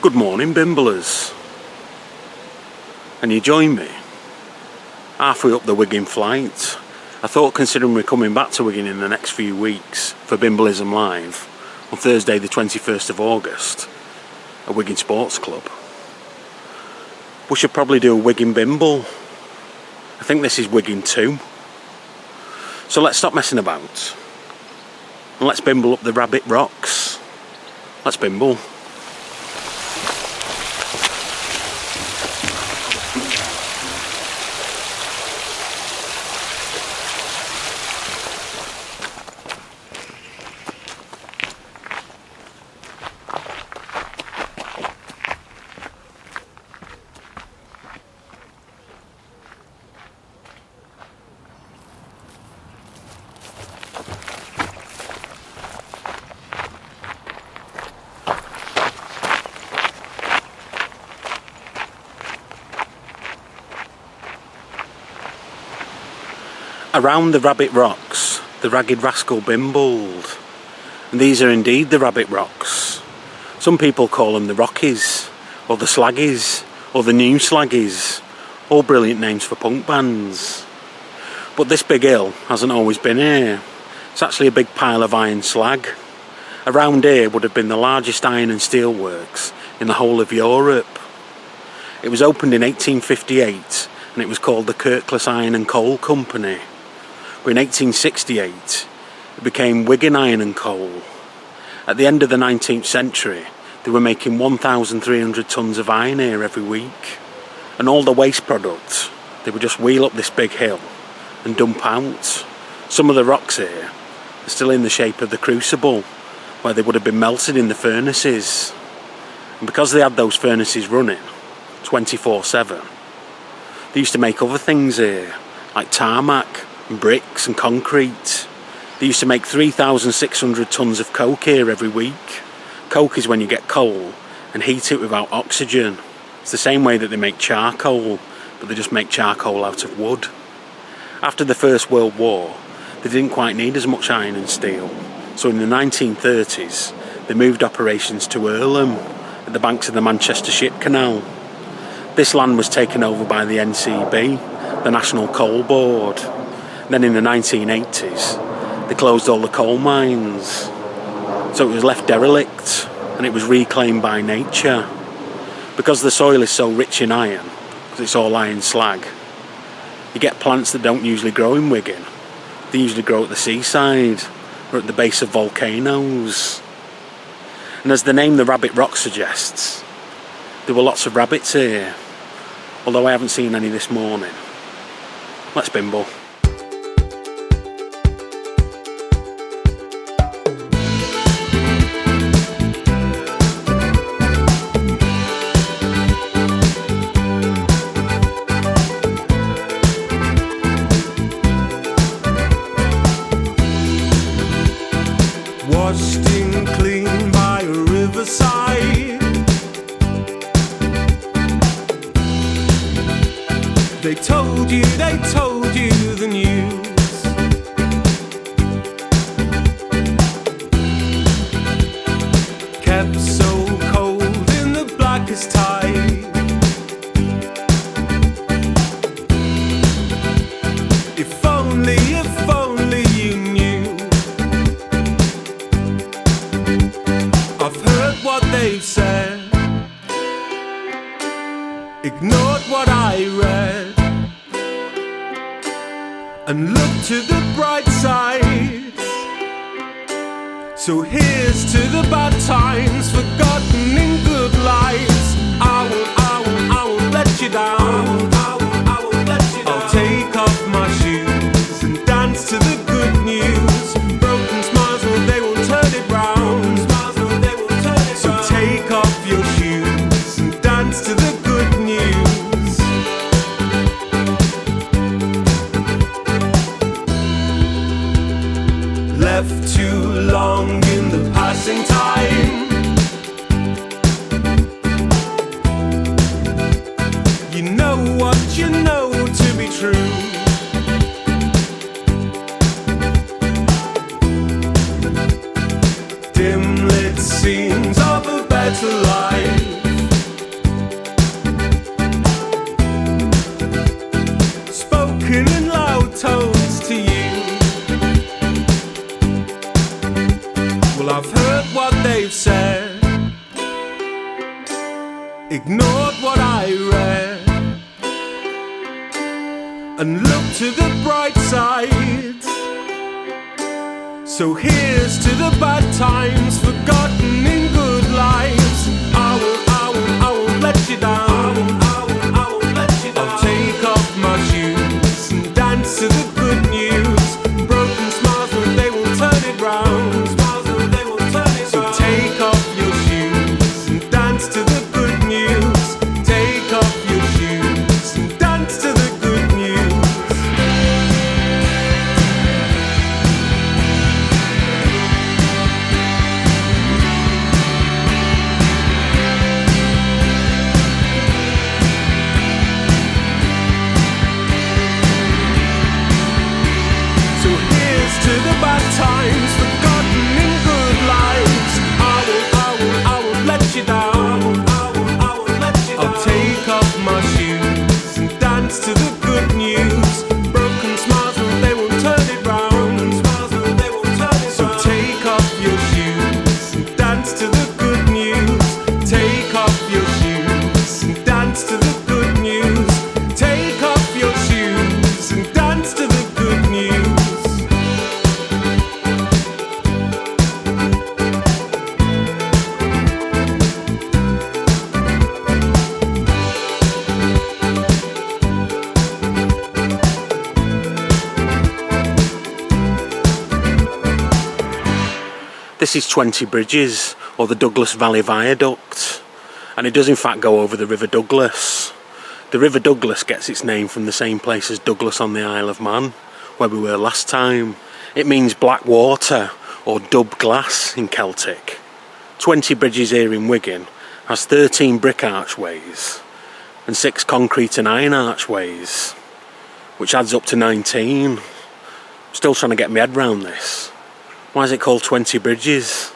Good morning, Bimblers. And you join me halfway up the Wigan flight. I thought, considering we're coming back to Wigan in the next few weeks for Bimblism Live on Thursday the 21st of August at Wigan Sports Club, we should probably do a Wigan Bimble. I think this is Wigan 2. So let's stop messing about and let's bimble up the Rabbit Rocks. Let's bimble. Around the Rabbit Rocks, the ragged rascal bimbled. And these are indeed the Rabbit Rocks. Some people call them the Rockies, or the Slaggies, or the New Slaggies. All brilliant names for punk bands. But this big hill hasn't always been here. It's actually a big pile of iron slag. Around here would have been the largest iron and steel works in the whole of Europe. It was opened in 1858 and it was called the Kirkless Iron and Coal Company. But in 1868 it became Wigan Iron and Coal. At the end of the 19th century they were making 1,300 tonnes of iron here every week, and all the waste product they would just wheel up this big hill and dump out. Some of the rocks here are still in the shape of the crucible where they would have been melted in the furnaces, and because they had those furnaces running 24/7 they used to make other things here like tarmac and bricks and concrete. They used to make 3,600 tonnes of coke here every week. Coke is when you get coal and heat it without oxygen. It's the same way that they make charcoal, but they just make charcoal out of wood. After the First World War they didn't quite need as much iron and steel, so in the 1930s they moved operations to Earlham at the banks of the Manchester Ship Canal. This land was taken over by the NCB, the National Coal Board. Then in the 1980s they closed all the coal mines, so it was left derelict and it was reclaimed by nature. Because the soil is so rich in iron, because it's all iron slag, you get plants that don't usually grow in Wigan. They usually grow at the seaside or at the base of volcanoes. And as the name the Rabbit Rock suggests, there were lots of rabbits here, although I haven't seen any this morning. Let's bimble. Washed in clean by a riverside. They told you the news. Kept so cold in the blackest tide. If only you knew. I've heard what they've said, ignored what I read, and looked to the bright side. So here's to the bad times, forgotten in good lives. I won't let you down. I'll take off my shoes and dance to the good news. Broken smiles, well, they won't turn it round. So take off your shoes and dance to the good news. Left too long in the passing time. You know what you know to be true. Dim lit scenes of a better life. ignored what I read, and looked to the bright side. So here's to the bad times forgotten in good lives. I won't let you down. I won't let you down. I'll take off my shoes and dance to the good news. Broken smiles, but they won't turn it round. Smiles, but they won't turn it round. So take off your shoes and dance to the good news. Take off your shoes and dance to the good news. To the bad times forgotten in good lives. I won't let you down. I won't let you down. I'll take off my shoes and dance to the good news. Broken smiles, but they won't turn it round. Smiles, but they won't turn it round. So take off your shoes and dance to the good news. Take off your shoes and dance to the good news. Take off your shoes and dance to the good news. This is 20 Bridges, or the Douglas Valley Viaduct, and it does in fact go over the River Douglas. The River Douglas gets its name from the same place as Douglas on the Isle of Man, where we were last time. It means black water, or dub glass in Celtic. 20 Bridges here in Wigan has 13 brick archways and 6 concrete and iron archways, which adds up to 19. Still trying to get my head round this. Why is it called 20 Bridges?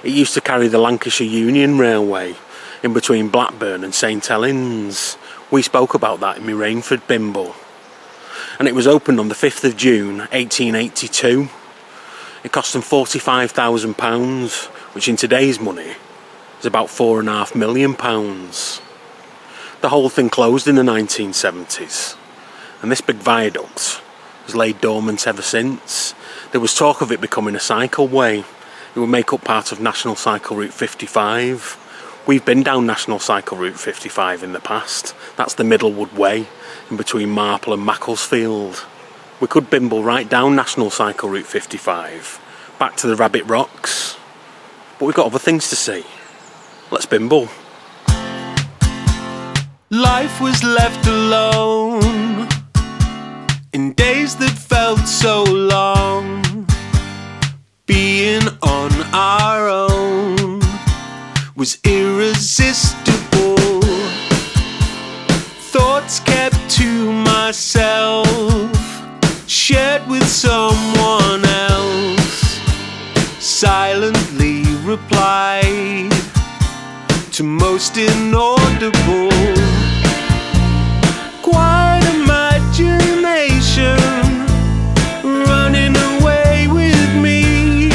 It used to carry the Lancashire Union Railway in between Blackburn and St Helens. We spoke about that in my Rainford Bimble. And it was opened on the 5th of June 1882. It cost them £45,000, which in today's money is about £4.5 million. The whole thing closed in the 1970s, and this big viaduct has laid dormant ever since. There was talk of it becoming a cycleway. It would make up part of National Cycle Route 55. We've been down National Cycle Route 55 in the past. That's the Middlewood Way, in between Marple and Macclesfield. We could bimble right down National Cycle Route 55, back to the Rabbit Rocks. But we've got other things to see. Let's bimble. Life was left alone in days that felt so long. Being on our own was irresistible. Thoughts kept to myself, shared with someone else. Silently replied to most inaudible. Quiet imagination running away with me.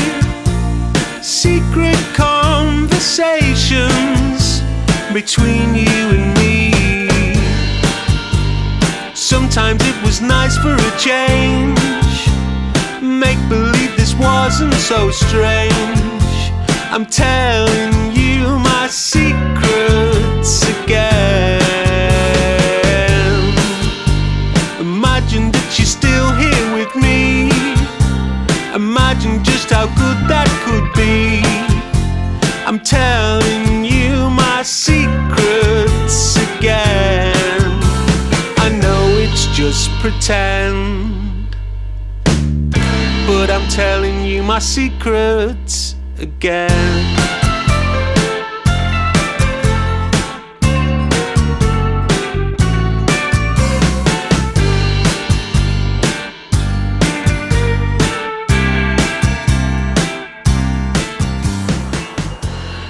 Secret conversations between you and me. Sometimes it was nice for a change. Make believe this wasn't so strange. I'm telling you my secrets again. Imagine that you're still here with me. Imagine just how good that could be. I'm telling you my secrets again. I know it's just pretend, but I'm telling you my secrets again.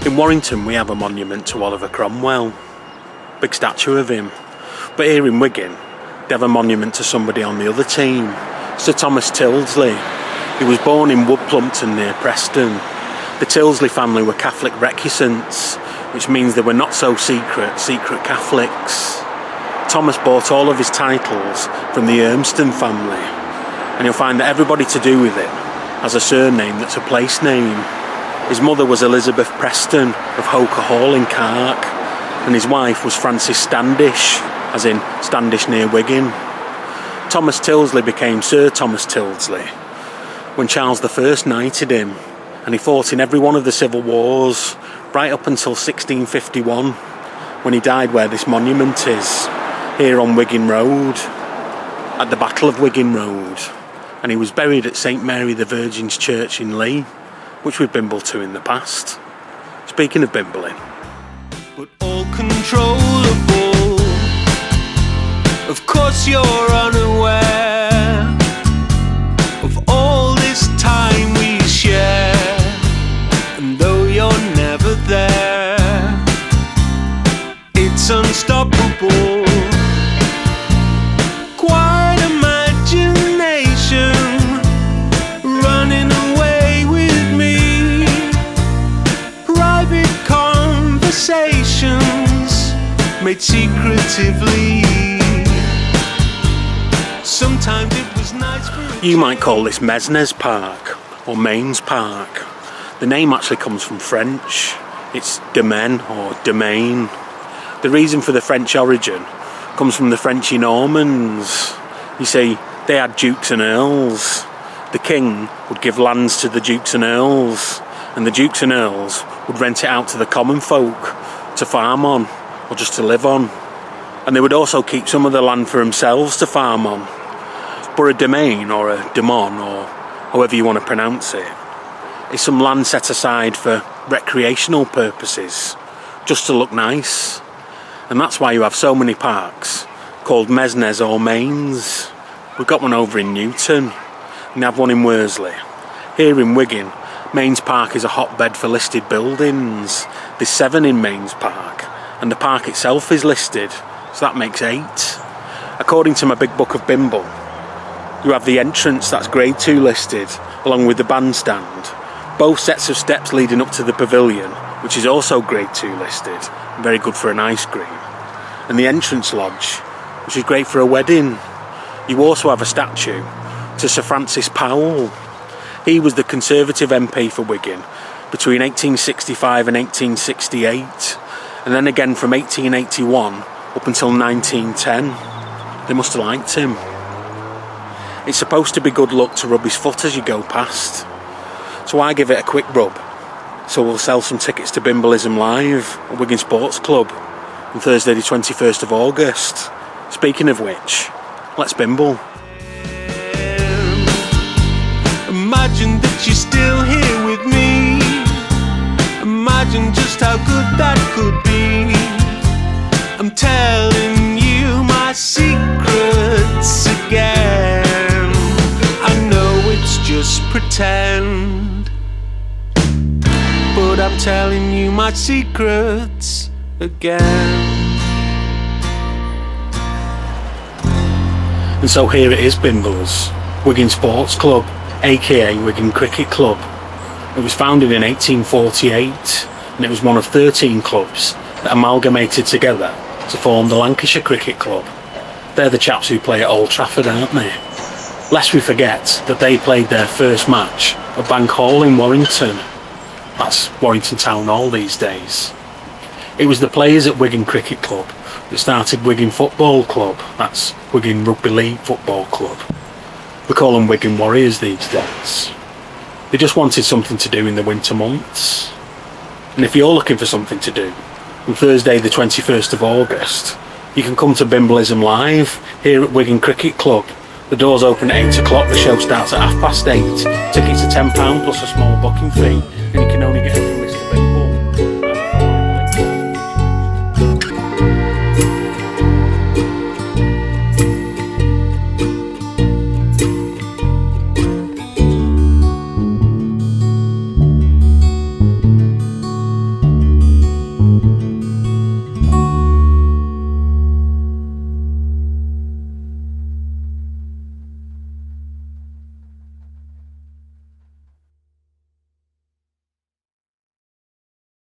In Warrington we have a monument to Oliver Cromwell, big statue of him. But here in Wigan they have a monument to somebody on the other team, Sir Thomas Tyldesley. He was born in Wood Plumpton near Preston. The Tyldesley family were Catholic recusants which means they were not so secret Catholics. Thomas bought all of his titles from the Urmston family, and you'll find that everybody to do with it has a surname that's a place name. His mother was Elizabeth Preston of Hoker Hall in Cark, and his wife was Frances Standish, as in Standish near Wigan. Thomas Tyldesley became Sir Thomas Tyldesley when Charles I knighted him, and he fought in every one of the civil wars right up until 1651, when he died where this monument is, here on Wigan Road, at the Battle of Wigan Road, and he was buried at St Mary the Virgin's Church in Lee, which we've bimbled to in the past. Speaking of bimbling, but all controllable. Of course you're unaware of all this time we share, and though you're never there, it's unstoppable. Quiet imagination running away with me. Private conversations made secretively. Sometimes it was nice for you might call this Mesnes Park or Mains Park. The name actually comes from French. It's domaine or domain. The reason for the French origin comes from the Frenchy Normans. You see, they had dukes and earls. The king would give lands to the dukes and earls, and the dukes and earls would rent it out to the common folk to farm on or just to live on. And they would also keep some of the land for themselves to farm on. But a domain or a demon, or however you want to pronounce it, is some land set aside for recreational purposes, just to look nice. And that's why you have so many parks called Mesnes or Mains. We've got one over in Newton, and we have one in Worsley. Here in Wigan, Mains Park is a hotbed for listed buildings. There's 7 in Mains Park, and the park itself is listed, so that makes 8. According to my big book of Bimble, you have the entrance, that's grade 2 listed, along with the bandstand. Both sets of steps leading up to the pavilion, which is also grade 2 listed, very good for an ice cream. And the entrance lodge, which is great for a wedding. You also have a statue to Sir Francis Powell. He was the Conservative MP for Wigan between 1865 and 1868, and then again from 1881 up until 1910. They must have liked him. It's supposed to be good luck to rub his foot as you go past, so I give it a quick rub. So we'll sell some tickets to Bimblism live at Wigan Sports Club on Thursday the 21st of August. Speaking of which, let's bimble. Imagine that you're still here with me. Imagine just how good that could be. I'm telling you my secrets again. I know it's just pretend, but I'm telling you my secrets again. And so here it is, Bimbles, Wigan Sports Club, aka Wigan Cricket Club. It was founded in 1848, and it was one of 13 clubs that amalgamated together to form the Lancashire Cricket Club. They're the chaps who play at Old Trafford, aren't they? Lest we forget that they played their first match at Bank Hall in Warrington. That's Warrington Town Hall these days. It was the players at Wigan Cricket Club that started Wigan Football Club. That's Wigan Rugby League Football Club. We call them Wigan Warriors these days. They just wanted something to do in the winter months. And if you're looking for something to do, on Thursday the 21st of August, you can come to Bimblism live here at Wigan Cricket Club. The doors open at 8 o'clock, the show starts at 8:30. Tickets are £10 plus a small booking fee, and you can only get a